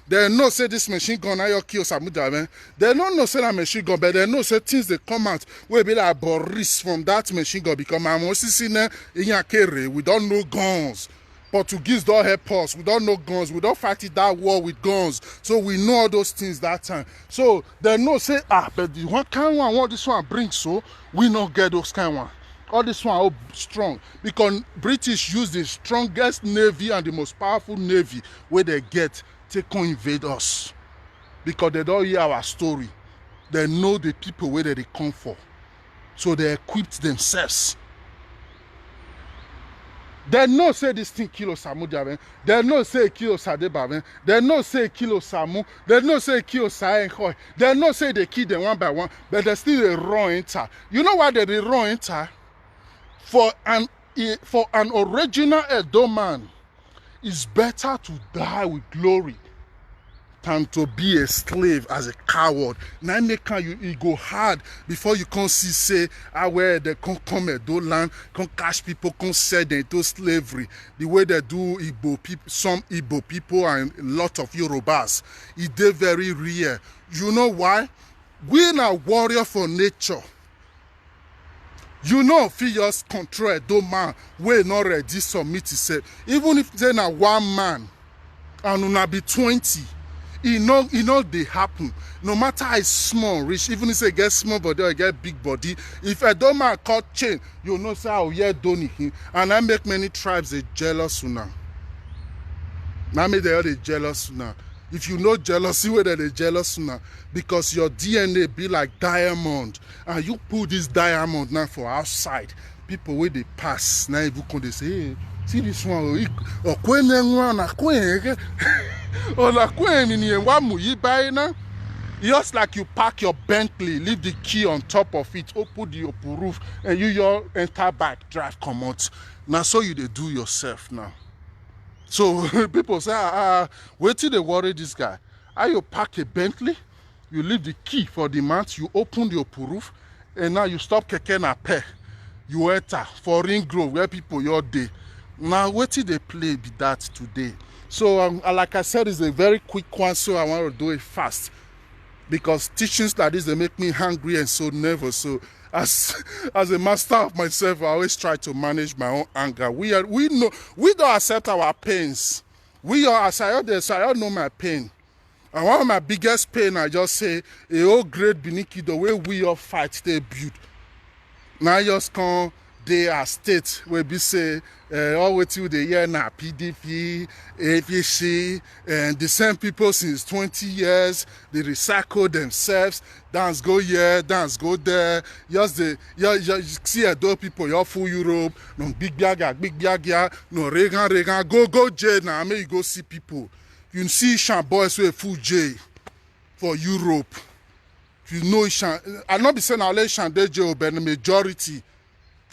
They know say this machine gun now you kill Samudame. They don't know say that machine gun, but they know say things they come out will be like Boris from that machine gun, because I'm also seeing in we don't know guns. Portuguese don't help us. We don't know guns. We don't fight it that war with guns. So we know all those things that time. So they know say, but the one kind one, what this one brings, so we not get those kind one. All this one are strong. Because British use the strongest navy and the most powerful navy where they get to come invade us. Because they don't hear our story. They know the people where they come for. So they equipped themselves. They know say this thing kill Samu Javen. They know say kill Sadebaven. They know say kill Samu. They know say kill Saenhoy. They know say they kill them one by one, but they still a raw enter. You know why they raw enter? For an original Edo man, it's better to die with glory than to be a slave as a coward. Now you go hard before you can see say where they can come Edo land, can catch people, can sell them into slavery. The way they do Igbo people, some Igbo people and a lot of Yorubas, it is very rare. You know why? We are warrior for nature. You know, if you just control Edo man, we not ready submit itself. Even if they are one man and una be 20. It know they happen. No matter how small, rich, even if they get small body or get big body, if a dog man cut chain, you know say how yeah done him. And I make many tribes they jealous now. Now me they are they jealous now. If you know jealousy, whether they jealous now, because your DNA be like diamond, and you put this diamond now for outside, people where they pass now if you can they say, hey, see this one, just like you park your Bentley, leave the key on top of it, open the upper roof, and you enter back, drive, come out. Now so you they do yourself now. So people say, wait till they worry this guy. How you park a Bentley, you leave the key for the mount, you open the upper roof, and now you stop keke na pay. You enter for Ring Grove where people your day. Now wait till they play be that today. So like I said, it's a very quick one, so I want to do it fast. Because teachings like this, they make me hungry and so nervous. So as a master of myself, I always try to manage my own anger. We don't accept our pains. As I all know my pain. And one of my biggest pain, I just say, a whole great Beniki, the way we all fight, they build. Now just come, they are state where we say, all way till the year now, PDP, APC, and the same people since 20 years, they recycle themselves, dance go here, dance go there, just see those people, you're full Europe, no big biaga, no Reagan, go jail now, I mean you go see people. You see Shan boys with full jail for Europe. If you know I not be saying I'll let Shandejo, but the majority.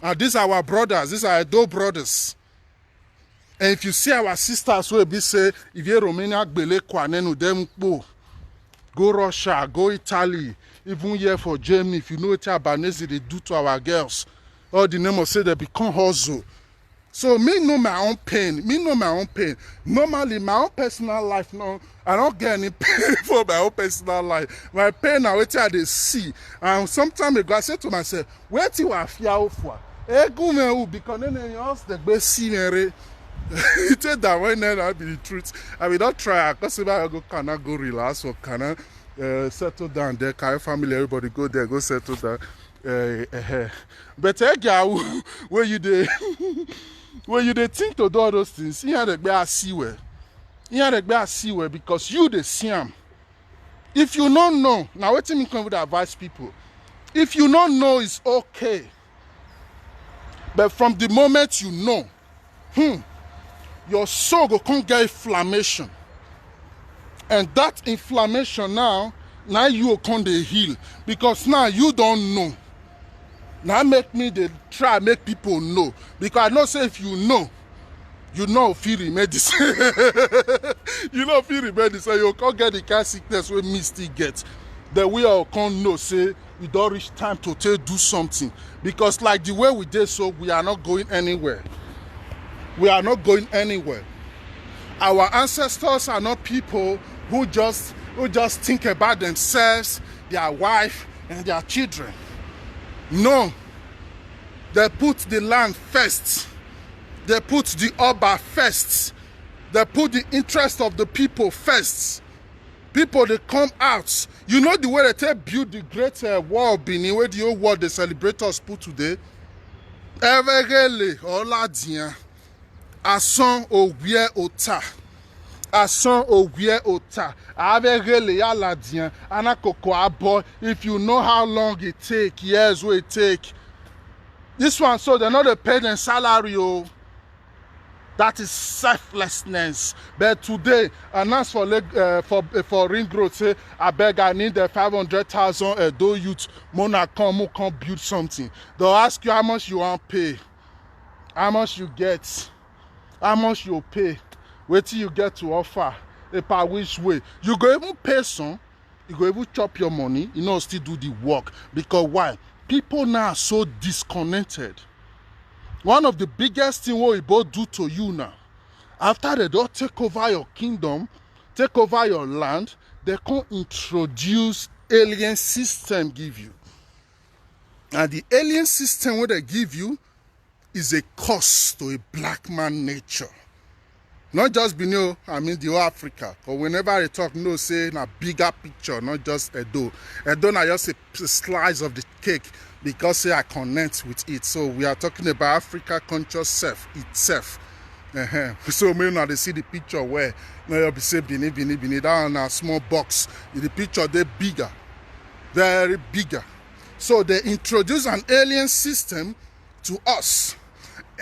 And these are our brothers, these are Edo brothers. And if you see our sisters will be say, if you're Romania, them go Russia, go Italy, even here for Germany, if you know what Albanese they do to our girls, all the name of say they become hustle. So me know my own pain. Normally, my own personal life, no, I don't get any pain for my own personal life. My pain now, what I see. And sometimes I say to myself, where do you fear for? Because then else the best scenery. You tell that when that be the truth. I will not try because if I cannot go relax or cannot settle down there, carry family, everybody go there, go settle down. But where you dey when you think to do all those things, you have to be see where. You have to be see where because you the see them. If you don't know, now what me come with advise people. If you don't know, it's okay. But from the moment you know, your soul go come get inflammation. And that inflammation now you will come to heal. Because now you don't know. Now make me try make people know. Because I know say if you know feel medicine. You know feel medicine, you can't get the kind of sickness where me still get. Then we all can't know say we don't reach time to do something. Because like the way we did so, we are not going anywhere. We are not going anywhere. Our ancestors are not people who just think about themselves, their wife, and their children. No. They put the land first. They put the Oba first. They put the interest of the people first. People, they come out. You know the way they build the great wall of Benin, where the whole world the celebrators put today? Evergele, Oladian. Asan Owie Ota. Asan Owie Ota. Avegele Yaladian. Anakoko Abo. If you know how long it take, years will it take. This one, so they're not paid in salary. Oh. That is selflessness. But today, announce for ring growth, say, I beg, I need the 500,000 Edo youth. Mona come build something. They'll ask you how much you want to pay, how much you get. How much you pay? Wait till you get to offer. Per which way? You go even pay some. You go even chop your money. You know, still do the work. Because why? People now are so disconnected. One of the biggest things what we both do to you now, after they don't take over your kingdom, take over your land, they can introduce alien system give you. And the alien system what they give you is a curse to a black man nature. Not just Benin, I mean the whole Africa. But whenever I talk, no say in a bigger picture, not just Edo. Edo na just a slice of the cake because say I connect with it. So we are talking about Africa conscious self itself. So maybe now they see the picture where you'll be say Benin, that on a small box. The picture they bigger, very bigger. So they introduce an alien system to us.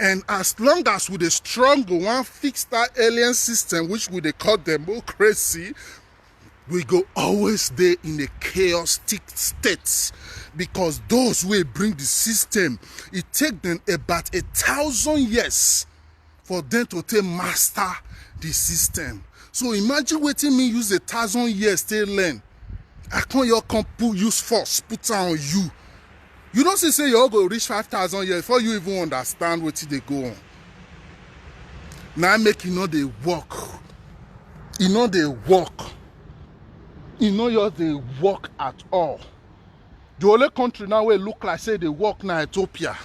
And as long as we the strong one fix that alien system, which we they call democracy, we go always there in a chaotic state. Because those who bring the system, it take them about 1,000 years for them to master the system. So imagine waiting me use 1,000 years to learn. I can't your use force, put on you. You don't say you all go reach 5,000 years before you even understand what they go on. Now make you know they work. You know they work. You know they work at all. The only country now where look like say they work now Ethiopia.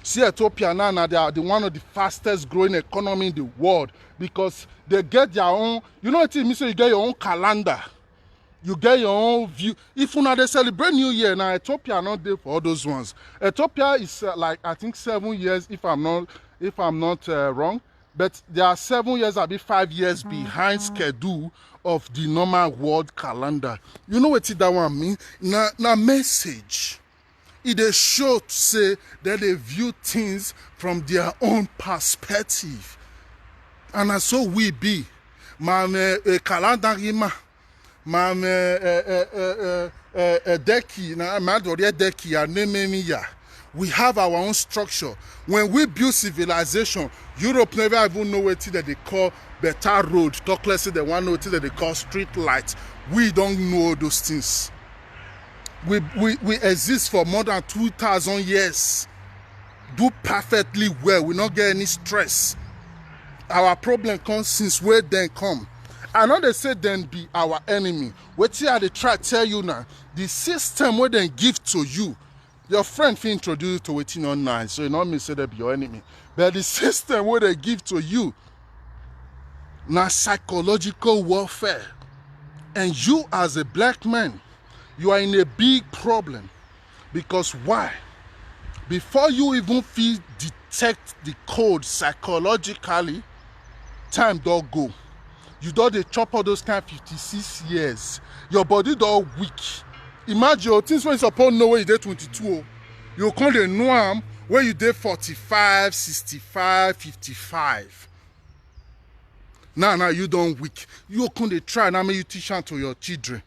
See Ethiopia now they are one of the fastest growing economy in the world because they get their own, you know what it means, so you get your own calendar. You get your own view. If you now they celebrate New Year, now Ethiopia not there for all those ones. Ethiopia is like I think 7 years, if I'm not wrong. But there are 7 years, I'll be 5 years behind schedule of the normal world calendar. You know what that one mean? Now message. It is show to say that they view things from their own perspective, and so we be. My calendar. deki na madori deki ya nememi ya. We have our own structure. When we build civilization, Europe never even know what that they call better road. Talk less they want know what that they call street lights. We don't know those things. We exist for more than 2,000 years. Do perfectly well. We not get any stress. Our problem comes since where then come. I know they say then be our enemy. What here they try to tell you now? The system where they give to you. Your friend will introduce you to waiting online, so you not mean say they be your enemy. But the system where they give to you, now psychological warfare. And you as a black man, you are in a big problem. Because why? Before you even feel detect the code psychologically, time don't go. You don't dey chop all those kind of 56 years. Your body don't weak. Imagine your things when you suppose know when you dey 22. You can't know am when you dey 45, 65, 55. Now you don't weak. You can't try now make you teach am to your children.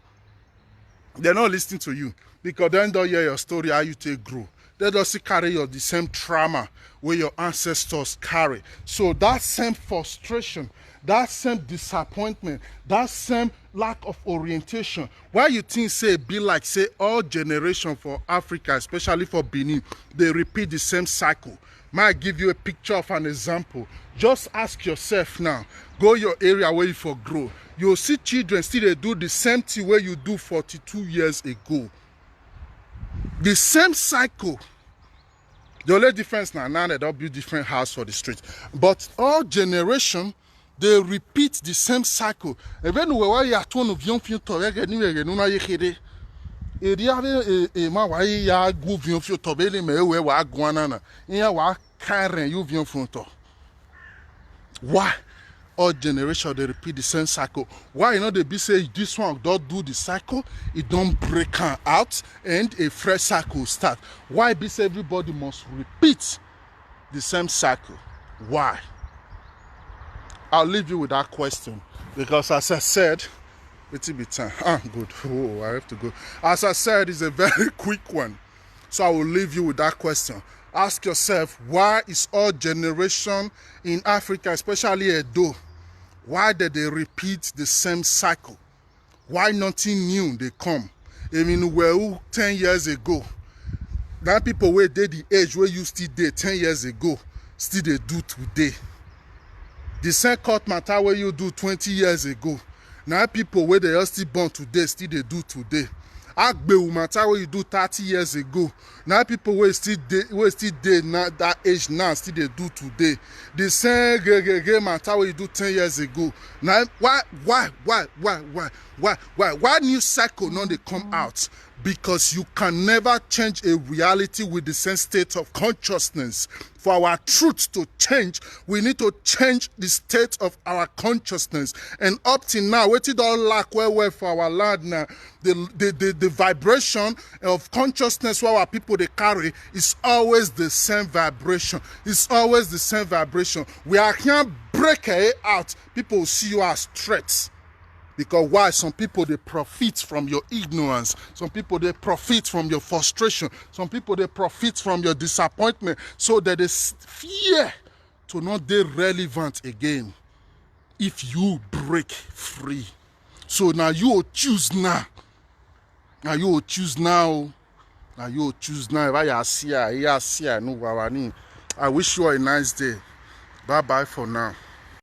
They're not listening to you because they don't hear your story how you take grow. They don't see carry the same trauma where your ancestors carry. So that same frustration, that same disappointment, that same lack of orientation, why you think say be like say all generation for Africa, especially for Benin, they repeat the same cycle. Might give you a picture of an example. Just ask yourself now, go your area where you for grow. You'll see children still they do the same thing where you do 42 years ago. The same cycle. The only difference now they don't build different house for the street. But all generation, they repeat the same cycle. Even when you are to vion fin to na yekede. Eri ave ma wa ya gu vion fin to be le me we wa guana na. Iya wa karen you vion fin to. Why? All generation they repeat the same cycle. Why you know they be say this one don't do the cycle, it don't break out and a fresh cycle start. Why be say everybody must repeat the same cycle? Why? I'll leave you with that question because as I said, it's a bit time. Good. Oh, I have to go. As I said, it's a very quick one. So I will leave you with that question. Ask yourself, why is all generation in Africa, especially Edo, why did they repeat the same cycle? Why nothing new they come? I mean, well, 10 years ago, that people where they the age where you still did 10 years ago, still they do today. The same court matter where you do 20 years ago, now people where they are still born today, still they do today. Agbe matter where you do 30 years ago, now people where still dey now that age now still they do today. The same matter where you do 10 years ago. Now why new cycle now they come out? Because you can never change a reality with the same state of consciousness. For our truth to change, we need to change the state of our consciousness. And up till now, what it all lack well for our land now, the vibration of consciousness where our people they carry is always the same vibration. It's always the same vibration. We are can't break it out. People see you as threats. Because why? Some people, they profit from your ignorance. Some people, they profit from your frustration. Some people, they profit from your disappointment. So that they fear to not be relevant again if you break free. So now you will choose now. Now you will choose now. Now you will choose now. I wish you a nice day. Bye-bye for now.